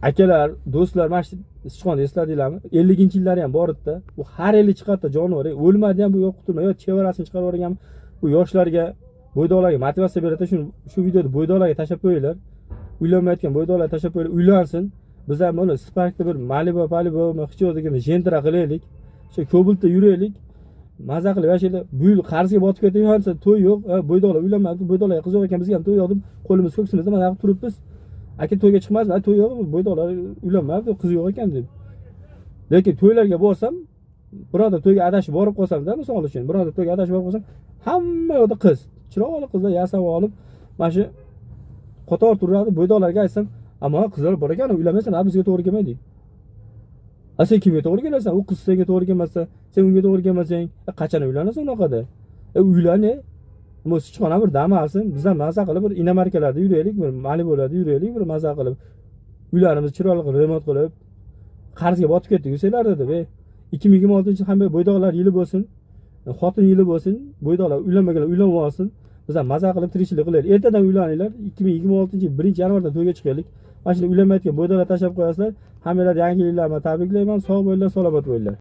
akalar, do'stlar, mana shu sichqonni esladinglarmi? 50-yillari ham bor edi-da. Bu har yili chiqadi jonivor. O'lmadi ham bu yo'q qutilma. Yo chevarasini chiqarib yuborgan bu yoshlarga, bo'ydoqlarga motivatsiya beradi. Shu videoda bo'ydoqlarga tashab qo'yinglar. Uylanmayotgan bo'ydoqlarga tashab qo'yinglar, uylansin. Biz ham buni Sparkda bir Malibu, Xichyo degan jentra qilaylik. Shu Kobaltda yuraylik. Maza qilib yashaydi. Bu yil qarzga botib ketaversa to'y yo'q. Bo'ydoqlar uylanmadi, bo'ydoqlarga qiz yo'q ekan, bizga ham to'y yo'q deb qo'limiz ko'ksimizda mana bu turibmiz. Aka to'yga chiqmasin, to'y yo'q, bo'ydoqlar uylanmadi, qiz yo'q ekan deb. Lekin to'ylarga borsam, bironta to'yga adashib borib qolsam-da, misol uchun, bironta to'yga adashib borib qolsam, hamma yoqda qiz, chiroyli qizlar yasab olib, mana shu qator turadi, bo'ydoqlarga aytsam, "Ammo qizlar bor ekan, uylanmaysan, bizga to'g'ri kelmaydi." Sen kimga to'g'ri kelasan? U qiz senga to'g'ri kelmasa, sen unga to'g'ri kelmasang, qachon uylanasan unaqada? Uylan, bu sichqona bir dam olsin, biz ham maza qilib bir inamarkalarda yuraylik, bir Malibularda yuraylik, bir maza qilib. Uylarimizni chiroyli qilib remont qilib, qarzga botib ketdik desanglar dedi. 2026-yil ham bo'ydoqlar yili bo'lsin, xotin yili bo'lsin, bo'ydoqlar uylanmaganlar uylanib olsin. Biz ham maza qilib tirikchilik qilaylik. Ertadan uylaninglar, 2026-yil 1-yanvarda to'yga chiqaylik. Mana shuni uylanmayotgan bo'ydoqlar tashab qo'yasizlar. Hammalarga yangi yillarni tabriklayman. Sog' bo'linglar, salomat bo'linglar.